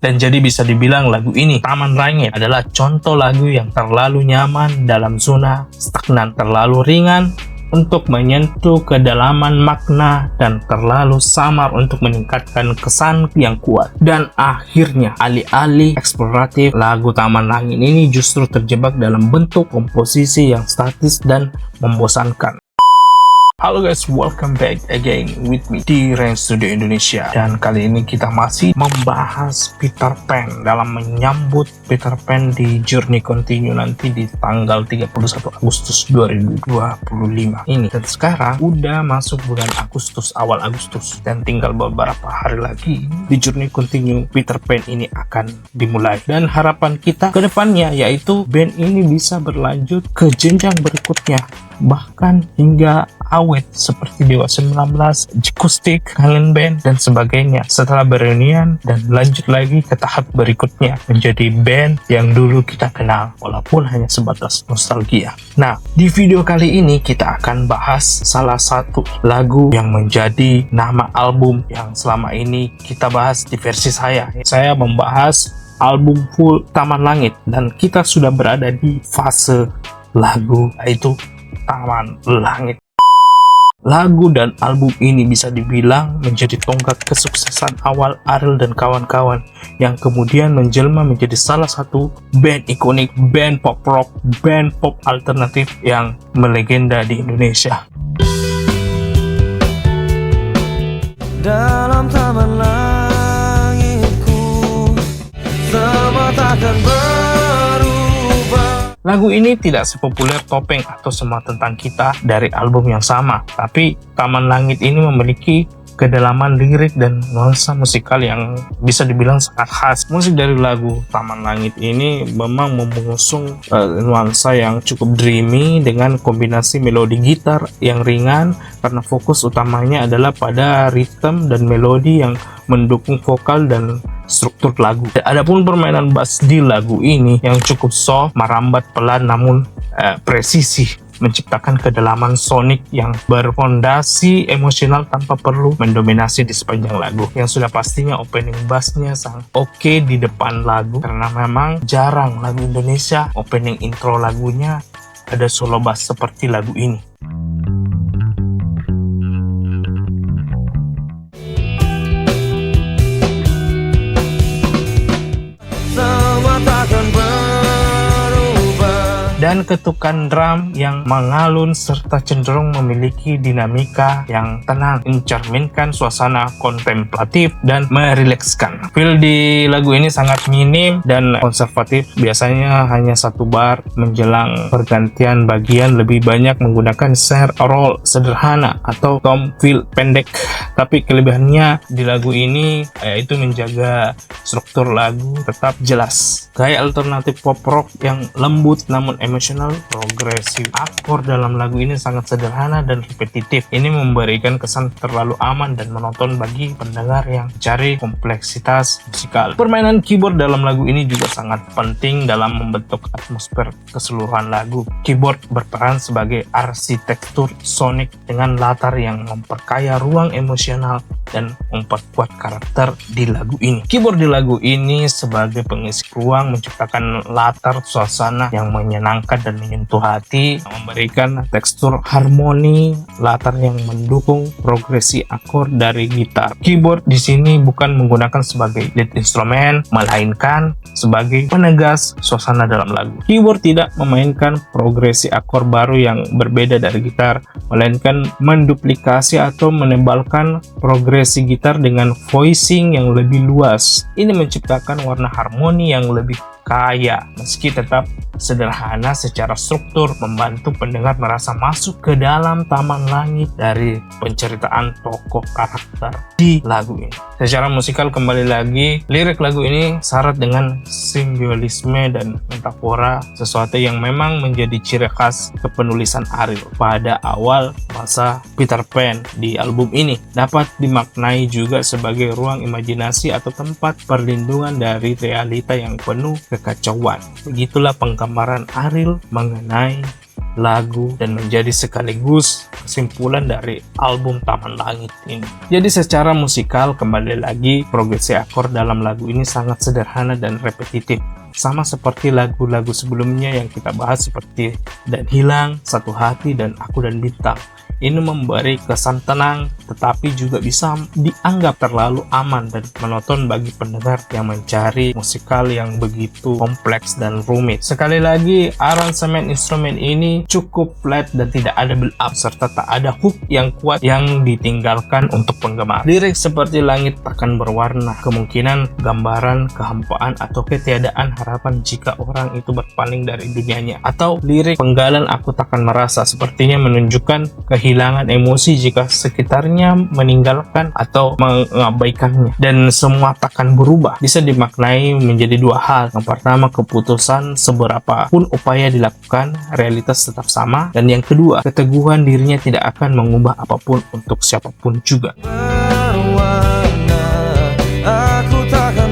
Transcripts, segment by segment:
Dan jadi bisa dibilang lagu ini, Taman Langit, adalah contoh lagu yang terlalu nyaman dalam zona stagnan, terlalu ringan untuk menyentuh kedalaman makna, dan terlalu samar untuk meningkatkan kesan yang kuat. Dan akhirnya, alih-alih eksploratif, lagu Taman Langit ini justru terjebak dalam bentuk komposisi yang statis dan membosankan. Halo guys, welcome back again with me di Rain Studio Indonesia. Dan kali ini kita masih membahas Peter Pan dalam menyambut Peter Pan di Journey Continue nanti di tanggal 31 Agustus 2025 ini. Dan sekarang udah masuk bulan Agustus, awal Agustus, dan tinggal beberapa hari lagi di Journey Continue Peter Pan ini akan dimulai. Dan harapan kita ke depannya yaitu band ini bisa berlanjut ke jenjang berikutnya, bahkan hingga awet seperti Dewa 19, Acoustic, Talent Band, dan sebagainya setelah bereunian dan lanjut lagi ke tahap berikutnya menjadi band yang dulu kita kenal walaupun hanya sebatas nostalgia. Nah, di video kali ini kita akan bahas salah satu lagu yang menjadi nama album yang selama ini kita bahas di versi saya. Saya membahas album full Taman Langit dan kita sudah berada di fase lagu yaitu Taman Langit. Lagu dan album ini bisa dibilang menjadi tonggak kesuksesan awal Ariel dan kawan-kawan yang kemudian menjelma menjadi salah satu band ikonik, band pop rock, band pop alternatif yang melegenda di Indonesia. Dalam taman langitku semua takkan berubah. Lagu ini tidak sepopuler Topeng atau Semua Tentang Kita dari album yang sama, tapi Taman Langit ini memiliki kedalaman lirik dan nuansa musikal yang bisa dibilang sangat khas. Musik dari lagu Taman Langit ini memang mengusung nuansa yang cukup dreamy dengan kombinasi melodi gitar yang ringan karena fokus utamanya adalah pada ritme dan melodi yang mendukung vokal dan struktur lagu. Adapun permainan bass di lagu ini yang cukup soft, merambat pelan namun presisi, menciptakan kedalaman sonik yang berfondasi emosional tanpa perlu mendominasi di sepanjang lagu. Yang sudah pastinya opening bassnya sangat oke di depan lagu karena memang jarang lagu Indonesia opening intro lagunya ada solo bass seperti lagu ini. Dan ketukan drum yang mengalun serta cenderung memiliki dinamika yang tenang mencerminkan suasana kontemplatif dan merilekskan. Feel di lagu ini sangat minim dan konservatif, biasanya hanya satu bar menjelang pergantian bagian, lebih banyak menggunakan snare roll sederhana atau tom fill pendek. Tapi kelebihannya di lagu ini yaitu menjaga struktur lagu tetap jelas. Gaya alternatif pop rock yang lembut namun emosional, progresif. Akor dalam lagu ini sangat sederhana dan repetitif. Ini memberikan kesan terlalu aman dan menonton bagi pendengar yang mencari kompleksitas musikal. Permainan keyboard dalam lagu ini juga sangat penting dalam membentuk atmosfer keseluruhan lagu. Keyboard berperan sebagai arsitektur sonik dengan latar yang memperkaya ruang emosional dan memperkuat karakter di lagu ini. Keyboard di lagu ini sebagai pengisi ruang menciptakan latar suasana yang menyenangkan dan menyentuh hati, memberikan tekstur harmoni latar yang mendukung progresi akor dari gitar. Keyboard di sini bukan menggunakan sebagai lead instrumen, melainkan sebagai penegas suasana dalam lagu. Keyboard tidak memainkan progresi akor baru yang berbeda dari gitar, melainkan menduplikasi atau menebalkan progresi gitar dengan voicing yang lebih luas. Ini menciptakan warna harmoni yang lebih kaya meski tetap sederhana secara struktur, membantu pendengar merasa masuk ke dalam taman langit dari penceritaan tokoh karakter di lagu ini. Secara musikal kembali lagi, lirik lagu ini syarat dengan simbolisme dan metafora, sesuatu yang memang menjadi ciri khas kepenulisan Ariel pada awal masa Peter Pan di album ini. Dapat dimaknai juga sebagai ruang imajinasi atau tempat perlindungan dari realita yang penuh kekacauan. Begitulah penggambaran Ariel mengenai lagu dan menjadi sekaligus kesimpulan dari album Taman Langit ini. Jadi secara musikal, kembali lagi, progresi akord dalam lagu ini sangat sederhana dan repetitif, sama seperti lagu-lagu sebelumnya yang kita bahas seperti Dan Hilang, Satu Hati, dan Aku dan Bintang. Ini memberi kesan tenang, tetapi juga bisa dianggap terlalu aman dan monoton bagi pendengar yang mencari musikal yang begitu kompleks dan rumit. Sekali lagi, aransemen instrumen ini cukup flat dan tidak ada build up, serta tak ada hook yang kuat yang ditinggalkan untuk penggemar. Lirik seperti langit takkan berwarna, kemungkinan gambaran kehampaan atau ketiadaan harapan jika orang itu berpaling dari dunianya. Atau lirik penggalan aku takkan merasa, sepertinya menunjukkan kehilangan emosi jika sekitarnya meninggalkan atau mengabaikannya, dan semua takkan berubah. Bisa dimaknai menjadi dua hal. Yang pertama, keputusan seberapa pun upaya dilakukan, realitas tetap sama. Dan yang kedua, keteguhan dirinya tidak akan mengubah apapun untuk siapapun juga. Berwarna, aku takkan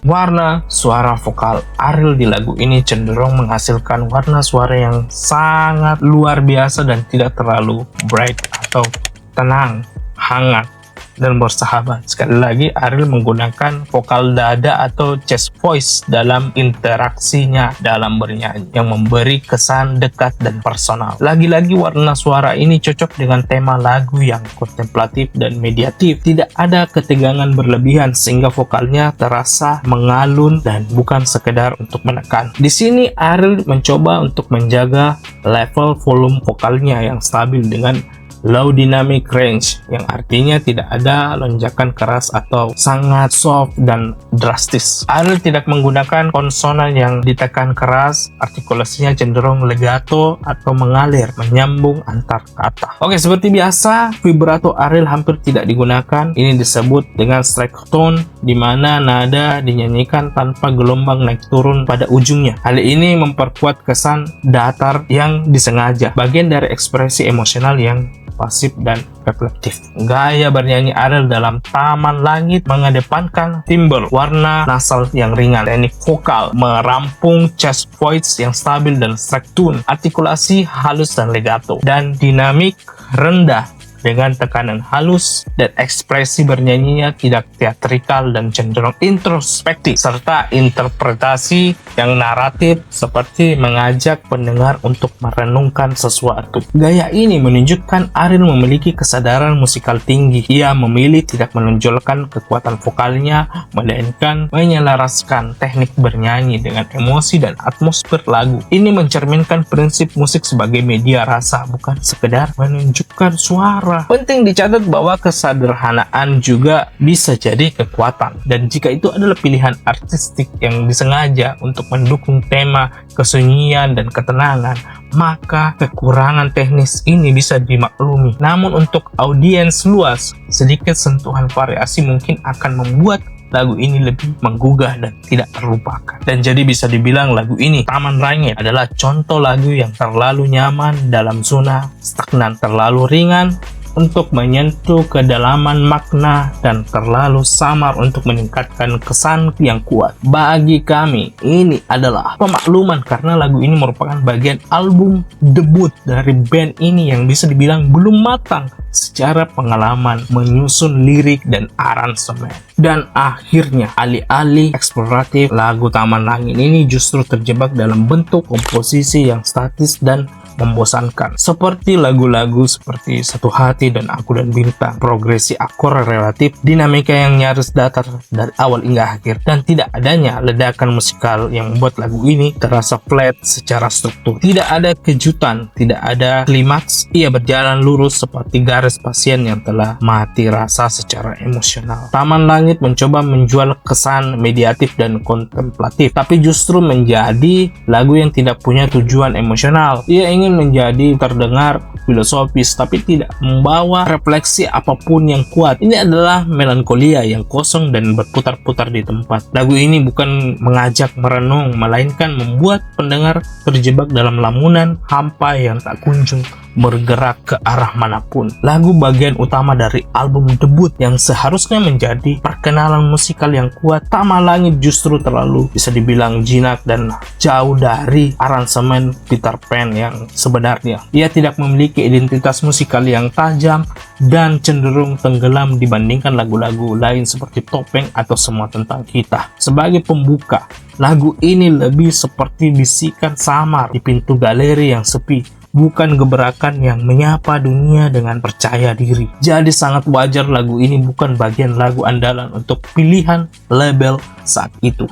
Warna suara vokal Ariel di lagu ini cenderung menghasilkan warna suara yang sangat luar biasa dan tidak terlalu bright atau tenang, hangat, dan bersahabat. Sekali lagi, Ariel menggunakan vokal dada atau chest voice dalam interaksinya dalam bernyanyi yang memberi kesan dekat dan personal. Lagi-lagi warna suara ini cocok dengan tema lagu yang kontemplatif dan mediatif. Tidak ada ketegangan berlebihan sehingga vokalnya terasa mengalun dan bukan sekedar untuk menekan. Di sini Ariel mencoba untuk menjaga level volume vokalnya yang stabil dengan low dynamic range, yang artinya tidak ada lonjakan keras atau sangat soft dan drastis. Ariel tidak menggunakan konsonan yang ditekan keras, artikulasinya cenderung legato atau mengalir, menyambung antar kata. Oke, seperti biasa, vibrato Ariel hampir tidak digunakan. Ini disebut dengan strike tone, di mana nada dinyanyikan tanpa gelombang naik turun pada ujungnya. Hal ini memperkuat kesan datar yang disengaja, bagian dari ekspresi emosional yang pasif dan reflektif. Gaya bernyanyi Ariel dalam Taman Langit mengedepankan timbre warna nasal yang ringan, teknik vokal merampung chest voice yang stabil dan strike tone, artikulasi halus dan legato, dan dinamik rendah dengan tekanan halus, dan ekspresi bernyanyinya tidak teatrikal dan cenderung introspektif, serta interpretasi yang naratif seperti mengajak pendengar untuk merenungkan sesuatu. Gaya ini menunjukkan Ariel memiliki kesadaran musikal tinggi. Ia memilih tidak menonjolkan kekuatan vokalnya, melainkan menyelaraskan teknik bernyanyi dengan emosi dan atmosfer lagu. Ini mencerminkan prinsip musik sebagai media rasa, bukan sekedar menunjukkan suara. Penting dicatat bahwa kesederhanaan juga bisa jadi kekuatan, dan jika itu adalah pilihan artistik yang disengaja untuk mendukung tema kesunyian dan ketenangan, maka kekurangan teknis ini bisa dimaklumi. Namun untuk audiens luas, sedikit sentuhan variasi mungkin akan membuat lagu ini lebih menggugah dan tidak terlupakan. Dan jadi bisa dibilang lagu ini, Taman Langit, adalah contoh lagu yang terlalu nyaman dalam zona stagnan, terlalu ringan untuk menyentuh kedalaman makna, dan terlalu samar untuk meningkatkan kesan yang kuat. Bagi kami, ini adalah pemakluman karena lagu ini merupakan bagian album debut dari band ini yang bisa dibilang belum matang secara pengalaman menyusun lirik dan aransemen. Dan akhirnya, alih-alih eksploratif, lagu Taman Langit ini justru terjebak dalam bentuk komposisi yang statis dan membosankan. Seperti lagu-lagu seperti Satu Hati dan Aku dan Bintang, progresi akor relatif, dinamika yang nyaris datar dari awal hingga akhir, dan tidak adanya ledakan musikal yang membuat lagu ini terasa flat secara struktur. Tidak ada kejutan, tidak ada klimaks, ia berjalan lurus seperti garis pasien yang telah mati rasa secara emosional. Taman Langit mencoba menjual kesan mediatif dan kontemplatif, tapi justru menjadi lagu yang tidak punya tujuan emosional. Ia ingin ingin menjadi terdengar filosofis tapi tidak membawa refleksi apapun yang kuat. Ini adalah melankolia yang kosong dan berputar-putar di tempat. Lagu ini bukan mengajak merenung, melainkan membuat pendengar terjebak dalam lamunan hampa yang tak kunjung bergerak ke arah manapun. Lagu bagian utama dari album debut yang seharusnya menjadi perkenalan musikal yang kuat, Taman Langit justru terlalu bisa dibilang jinak dan jauh dari aransemen Peter Pan yang sebenarnya. Ia tidak memiliki identitas musikal yang tajam dan cenderung tenggelam dibandingkan lagu-lagu lain seperti Topeng atau Semua Tentang Kita. Sebagai pembuka, lagu ini lebih seperti bisikan samar di pintu galeri yang sepi, bukan gebrakan yang menyapa dunia dengan percaya diri. Jadi sangat wajar lagu ini bukan bagian lagu andalan untuk pilihan label saat itu.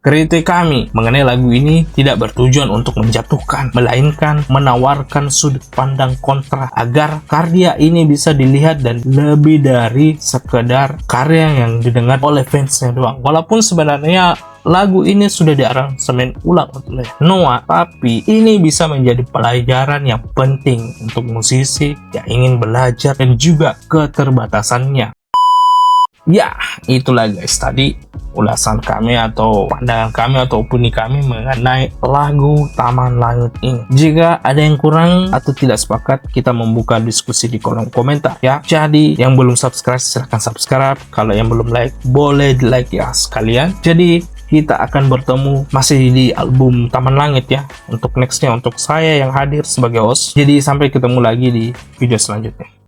Kritik kami mengenai lagu ini tidak bertujuan untuk menjatuhkan, melainkan menawarkan sudut pandang kontra agar karya ini bisa dilihat dan lebih dari sekedar karya yang didengar oleh fansnya doang. Walaupun sebenarnya lagu ini sudah diaransemen ulang oleh Noah, tapi ini bisa menjadi pelajaran yang penting untuk musisi yang ingin belajar dan juga keterbatasannya. Ya, itulah guys tadi ulasan kami atau pandangan kami atau opini kami mengenai lagu Taman Langit ini. Jika ada yang kurang atau tidak sepakat, kita membuka diskusi di kolom komentar ya. Jadi yang belum subscribe silahkan subscribe, kalau yang belum like boleh di like ya sekalian. Jadi kita akan bertemu masih di album Taman Langit ya, untuk nextnya untuk saya yang hadir sebagai host. Jadi sampai ketemu lagi di video selanjutnya.